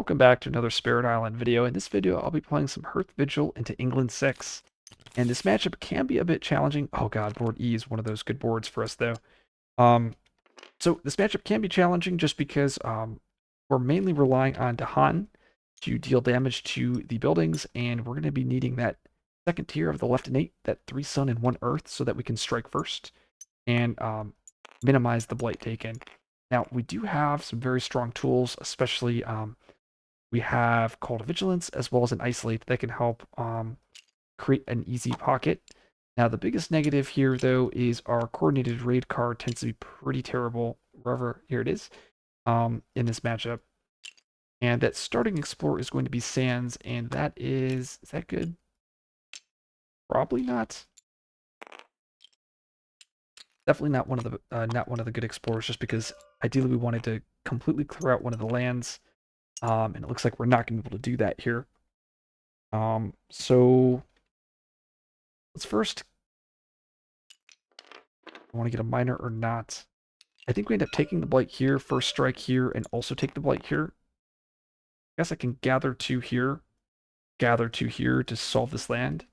Welcome back to another Spirit Island video. In this video, I'll be playing some Hearth-Vigil into England 6. And this matchup can be a bit challenging. Oh god, board E is one of those good boards for us though. Um, so this matchup can be challenging just because we're mainly relying on Dahan to deal damage to the buildings, and we're going to be needing that second tier of the left innate, that 3 sun and 1 earth, so that we can strike first and minimize the blight taken. Now, we do have some very strong tools, especially we have Call to Vigilance as well as an Isolate that can help create an easy pocket. Now, the biggest negative here, though, is our Coordinated Raid card tends to be pretty terrible wherever, here it is, in this matchup. And that starting Explorer is going to be Sands, and that is that good? Probably not. Definitely not one of the good explorers, just because ideally we wanted to completely clear out one of the lands, and it looks like we're not going to be able to do that here. So let's first, I want to get a miner or not. I think we end up taking the blight here, first strike here, and also take the blight here. I guess I can gather 2 here, gather 2 here to solve this land.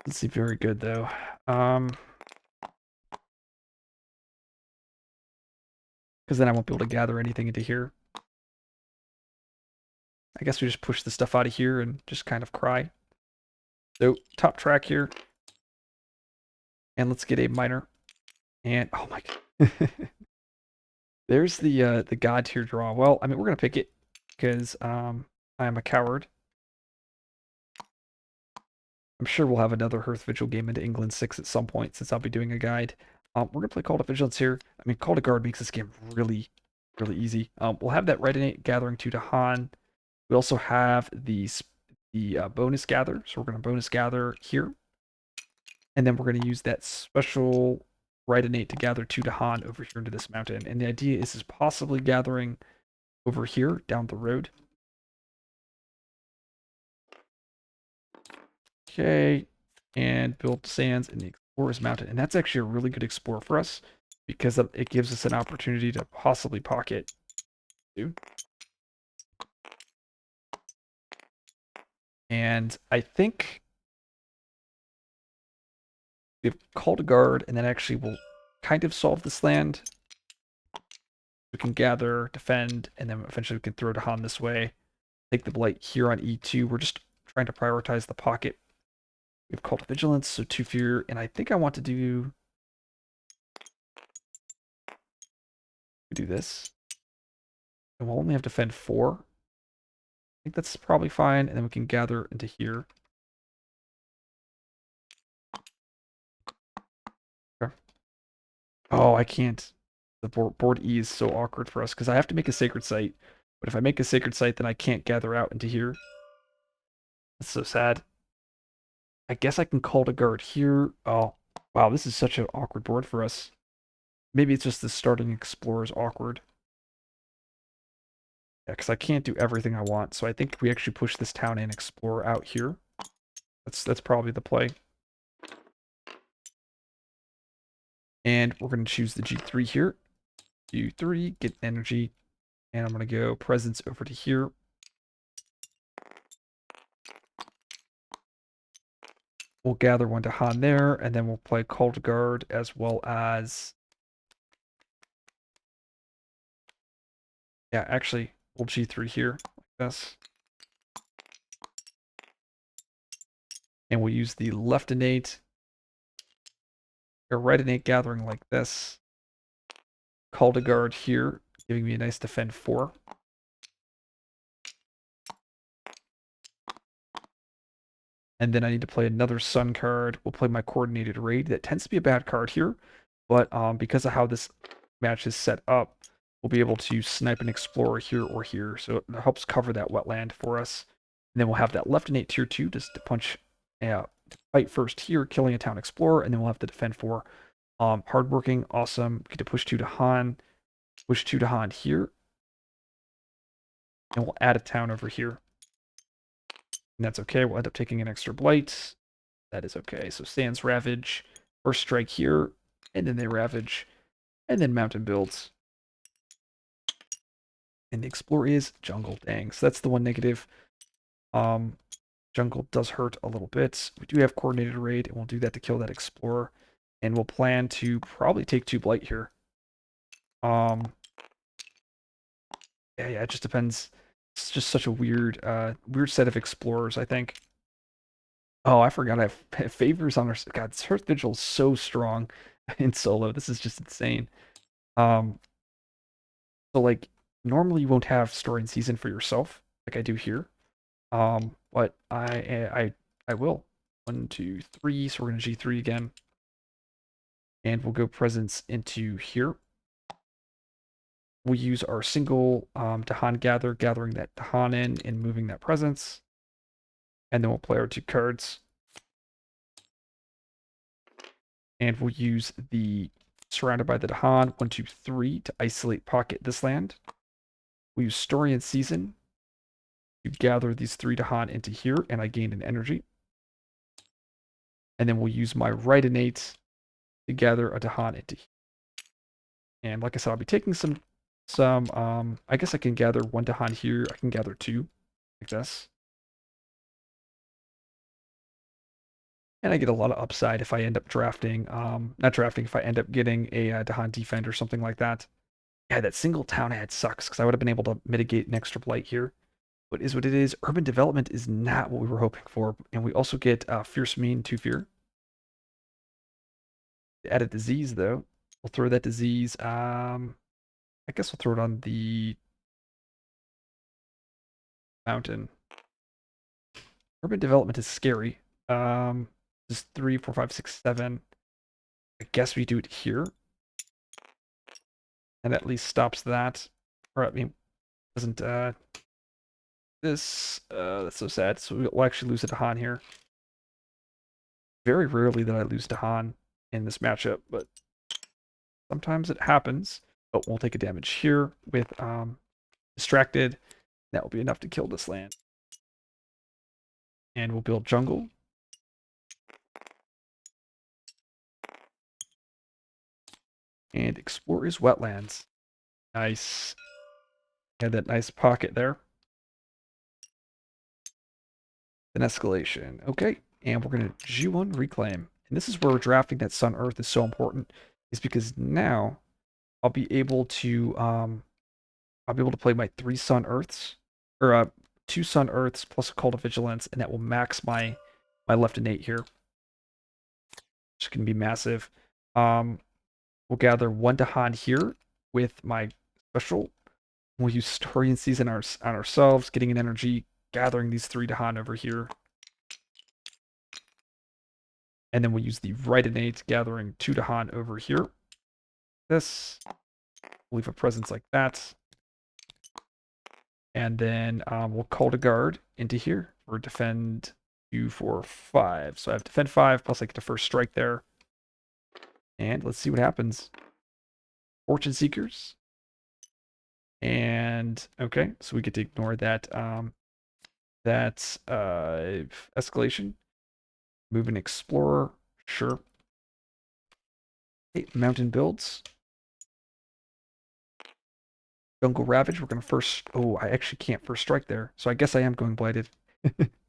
Doesn't seem very good though. Because then I won't be able to gather anything into here. I guess we just push the stuff out of here and just kind of cry. So top track here. And let's get a miner. And oh my god. There's the god tier draw. Well, I mean, we're gonna pick it because I am a coward. I'm sure we'll have another Hearth-Vigil game into England 6 at some point, since I'll be doing a guide. We're gonna play Call to Vigilance here. I mean, Call to Guard makes this game really, really easy. We'll have that Red Innate gathering 2 to Han. We also have the bonus gather, so we're gonna bonus gather here, and then we're gonna use that special Red Innate to gather 2 to Han over here into this mountain. And the idea is possibly gathering over here down the road. Okay, and build Sands in the Explorer's Mountain. And that's actually a really good Explorer for us because it gives us an opportunity to possibly pocket. And I think we have Call to Guard, and then actually we'll kind of solve this land. We can gather, defend, and then eventually we can throw Dahan this way. Take the blight here on E2. We're just trying to prioritize the pocket. We have Call to Vigilance, so 2 fear, and I think I want to do this. And we'll only have to defend 4. I think that's probably fine, and then we can gather into here. Okay. Oh, I can't. The board E is so awkward for us, because I have to make a Sacred Site. But if I make a Sacred Site, then I can't gather out into here. That's so sad. I guess I can Call to Guard here. Oh, wow, this is such an awkward board for us. Maybe it's just the starting Explorer is awkward. Yeah, because I can't do everything I want, so I think we actually push this town and Explorer out here. That's probably the play. And we're going to choose the G3 here. G3, get energy. And I'm going to go presence over to here. We'll gather 1 to Han there, and then we'll play Call to Guard as well as... Yeah, actually, we'll G3 here, like this. And we'll use the left innate, or right innate gathering like this. Call to Guard here, giving me a nice defend 4. And then I need to play another Sun card. We'll play my Coordinated Raid. That tends to be a bad card here, but because of how this match is set up, we'll be able to snipe an Explorer here or here, so it helps cover that wetland for us. And then we'll have that left innate tier 2 just to punch, fight first here, killing a town Explorer, and then we'll have to defend 4. Hardworking, awesome. Get to push 2 to Han, push 2 to Han here, and we'll add a town over here. And that's okay. We'll end up taking an extra blight. That is okay. So Sands Ravage, first strike here, and then they Ravage, and then Mountain builds. And the Explore is Jungle. Dang, so that's the one negative. Um, Jungle does hurt a little bit. We do have Coordinated Raid, and we'll do that to kill that Explorer. And we'll plan to probably take 2 Blight here. Yeah, it just depends. It's just such a weird set of Explorers, I think. Oh, I forgot I have favors on our... God, this Heart-Vigil is so strong in solo. This is just insane. Um, so, like, normally you won't have story and season for yourself, like I do here. But I will. 1, 2, 3. So we're gonna G3 again, and we'll go presence into here. We'll use our single Dahan gather, gathering that Dahan in and moving that presence, and then we'll play our 2 cards, and we'll use the surrounded by the Dahan 1, 2, 3 to isolate pocket this land. We use story and season to gather these 3 Dahan into here, and I gain an energy. And then we'll use my right innate to gather a Dahan into here. And like I said, I'll be taking some I guess I can gather 1 Dahan here. I can gather 2 like this. And I get a lot of upside if I end up drafting, not drafting, if I end up getting a Dahan Defend or something like that. Yeah, that single town ad sucks because I would have been able to mitigate an extra blight here. But is what it is. Urban development is not what we were hoping for. And we also get Fierce Mean 2 Fear. Add a disease, though. We'll throw that disease. I guess we'll throw it on the mountain. Urban development is scary. Just 3, 4, 5, 6, 7. I guess we do it here. And at least stops that. Or, I mean, doesn't, that's so sad. So we'll actually lose a Dahan here. Very rarely that I lose Dahan in this matchup, but sometimes it happens. But we'll take a damage here with, Distracted. That will be enough to kill this land. And we'll build jungle. And explore his wetlands. Nice. Had that nice pocket there. An escalation. Okay. And we're going to G1 reclaim. And this is where drafting that Sun Earth is so important. Is because now I'll be able to play my 3 Sun Earths. Or 2 Sun Earths plus a Call to Vigilance, and that will max my left innate here. Which can be massive. We'll gather 1 Dahan here with my special. We'll use Story and Season on ourselves, getting an energy, gathering these 3 Dahan over here. And then we'll use the right innate, gathering 2 Dahan over here. This. We'll leave a presence like that. And then we'll call to guard into here for defend 2, 4, 5. So I have defend 5, plus I get the first strike there. And let's see what happens. Fortune Seekers. And okay, so we get to ignore that escalation. Move an explorer, sure. Okay, mountain builds. Jungle Ravage, we're gonna first. Oh, I actually can't first strike there, so I guess I am going blighted.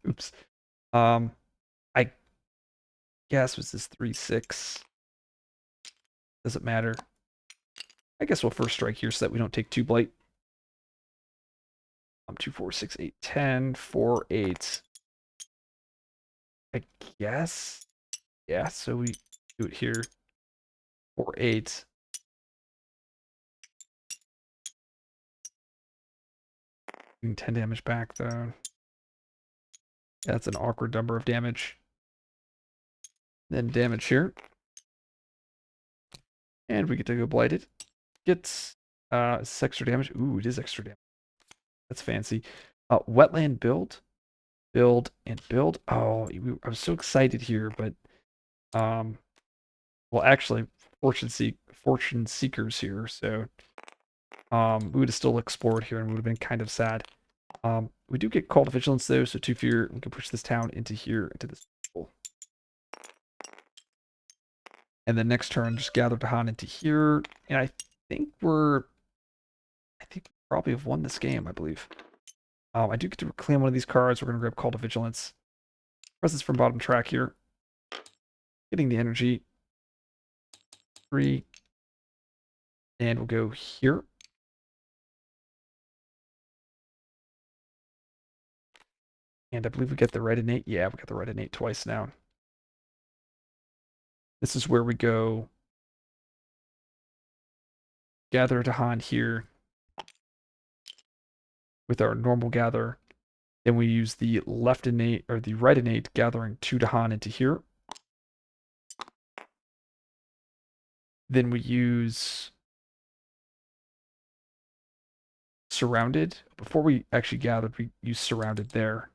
Oops. I guess was this 3/6. Doesn't matter. I guess we'll first strike here so that we don't take 2 blight. 2, 4, 6, 8, 10, 4, 8. I guess. Yeah, so we do it here. 4, 8. Doing 10 damage back though. That's an awkward number of damage. Then damage here. And we get to go blighted. Gets it's extra damage. Ooh, it is extra damage. That's fancy. Wetland build. Build and build. Oh, I was so excited here, but well actually fortune seekers here, so we would have still explored here and would have been kind of sad. We do get Call to Vigilance though, so 2 fear, we can push this town into here, into this pool. And then next turn, just gather Dahan into here. And I think probably have won this game, I believe. I do get to reclaim one of these cards. We're going to grab Call to Vigilance. Presence from bottom track here. Getting the energy. 3. And we'll go here. And I believe we get the red innate. Yeah, we got the red innate twice now. This is where we go gather Dahan here with our normal gather. Then we use the left innate or the right innate gathering 2 Dahan into here. Then we use surrounded. Before we actually gathered, we use surrounded there,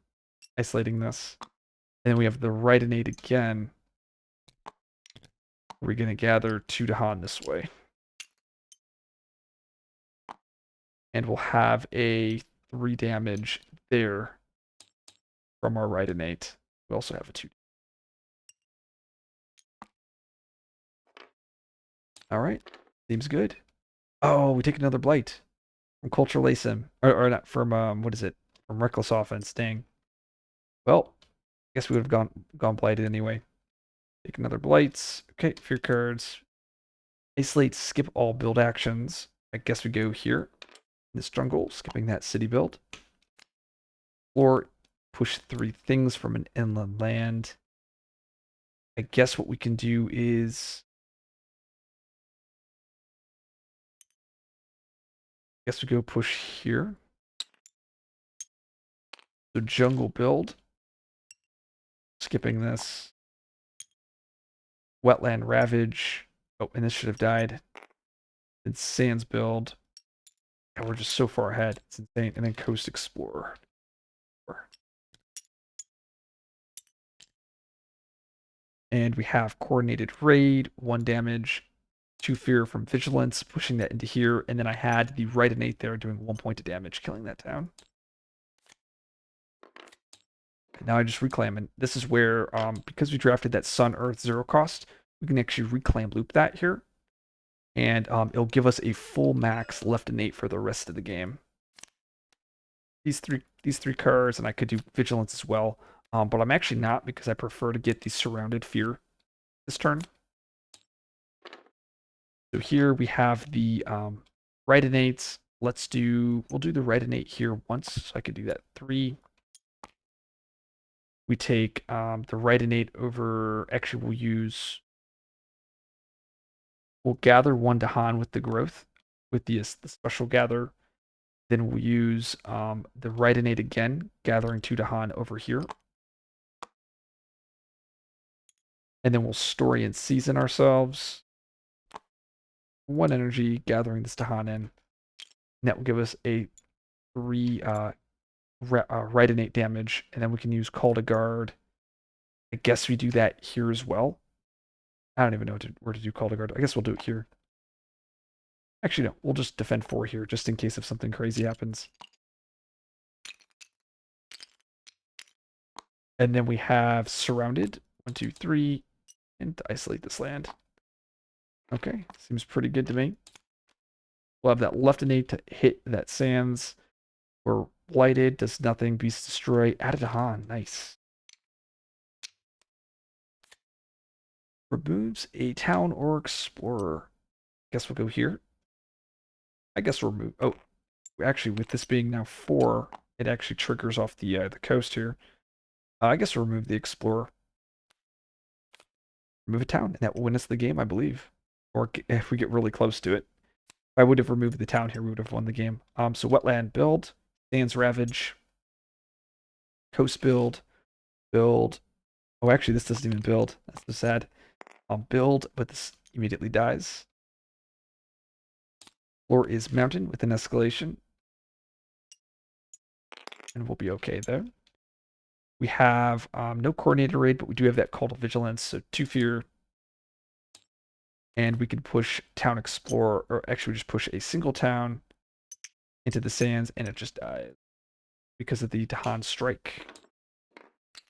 isolating this. And then we have the right innate again. We're going to gather 2 Dahan this way. And we'll have a 3 damage there from our right innate. We also have a 2. All right. Seems good. Oh, we take another blight from Culture Lacem. Or not, from, what is it? From Reckless Offense. Dang. Well, I guess we would have gone blighted anyway. Take another blights. Okay, fear cards. Isolate, skip all build actions. I guess we go here. In this jungle, skipping that city build. Or push 3 things from an inland land. I guess what we can do is... I guess we go push here. So jungle build. Skipping this. Wetland ravage. Oh, and this should have died. Then sands build. And we're just so far ahead. It's insane. And then coast explorer. And we have coordinated raid, 1 damage, 2 fear from vigilance, pushing that into here. And then I had the right innate there doing 1 point of damage, killing that town. And now I just reclaim. And this is where, because we drafted that Sun Earth 0 cost, we can actually reclaim loop that here. And it'll give us a full max left innate for the rest of the game. These three cards, and I could do vigilance as well. But I'm actually not, because I prefer to get the surrounded fear this turn. So here we have the right innates. We'll do the right innate here once, so I could do that 3. We take the right innate over, actually we'll gather 1 Dahan with the growth, with the special gather. Then we'll use the right innate again, gathering 2 Dahan over here. And then we'll story and season ourselves. 1 energy, gathering this Dahan in. And that will give us a 3 right innate damage. And then we can use Call to Guard. I guess we do that here as well. I don't even know where to do Call to Guard. I guess we'll do it here. Actually, no. We'll just defend 4 here, just in case if something crazy happens. And then we have Surrounded. 1, 2, 3. And isolate this land. Okay, seems pretty good to me. We'll have that left innate to hit that sands. We're blighted, does nothing, beast destroy. Added a Han, nice. Removes a town or explorer. Guess we'll go here. I guess we'll remove. Oh, actually, with this being now 4, it actually triggers off the coast here. I guess we'll remove the explorer. Remove a town, and that will win us the game, I believe. Or if we get really close to it. If I would have removed the town here, we would have won the game. So wetland build, sands ravage, coast build. Oh, actually, this doesn't even build. That's so sad. Build, but this immediately dies. Floor is mountain with an escalation. And we'll be okay there. We have no coordinated raid, but we do have that Call to Vigilance, so 2 fear. And we can push Town Explorer, or actually we just push a single town into the sands, and it just dies because of the Dahan Strike.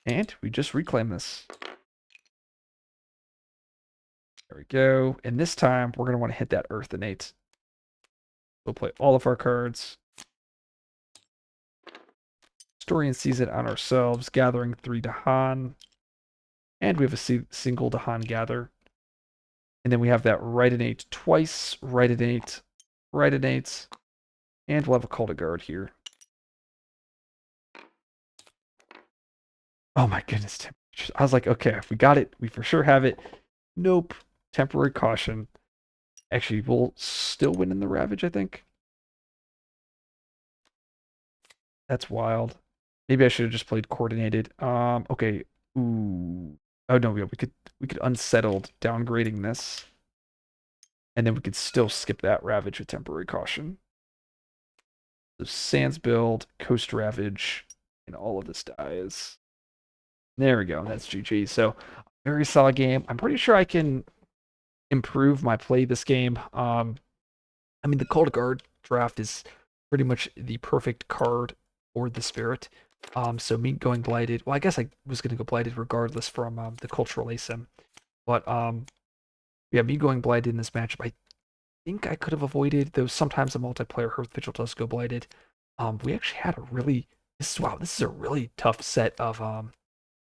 And we just reclaim this. There we go. And this time, we're going to want to hit that Earth innate. We'll play all of our cards. Historian sees it on ourselves, gathering 3 Dahan. And we have a single Dahan gather. And then we have that right innate twice, right innate, right innate. And we'll have a call to guard here. Oh my goodness, I was like, okay, we got it. We for sure have it. Nope. Temporary caution. Actually, we'll still win in the Ravage, I think. That's wild. Maybe I should have just played coordinated. Okay. Ooh. Oh no, we could unsettled downgrading this. And then we could still skip that Ravage with temporary caution. So Sands build, Coast Ravage, and all of this dies. There we go. That's GG. So very solid game. I'm pretty sure I can improve my play this game. I mean, the Call to Guard draft is pretty much the perfect card for the Spirit. So me going Blighted, well, I guess I was going to go Blighted regardless from the Cultural ASIM. But yeah, me going Blighted in this matchup, I think I could have avoided, though sometimes a multiplayer Hearth-Vigil does go Blighted. We actually had a really, this is a really tough set of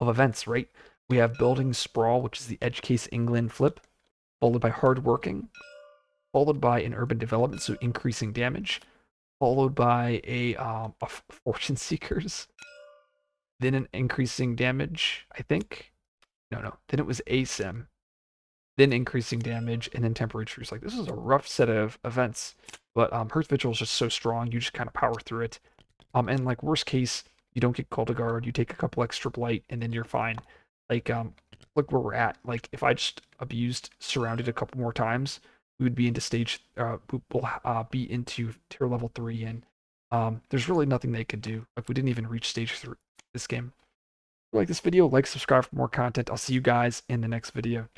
events, right? We have Building Sprawl, which is the Edge Case England flip, followed by Hardworking, followed by an Urban Development, so increasing damage, followed by a Fortune Seekers, then an increasing damage, I think. No. Then it was ASIM, then increasing damage, and then temporary truce. Like, this is a rough set of events, but Hearth-Vigil is just so strong, you just kind of power through it. And like, worst case, you don't get Call to Guard, you take a couple extra blight, and then you're fine. Like, look where we're at. Like, if I just abused Surrounded a couple more times, we would be into we'll be into tier level 3, and there's really nothing they could do. Like, we didn't even reach stage 3 this game. If you like this video, like, subscribe for more content. I'll see you guys in the next video.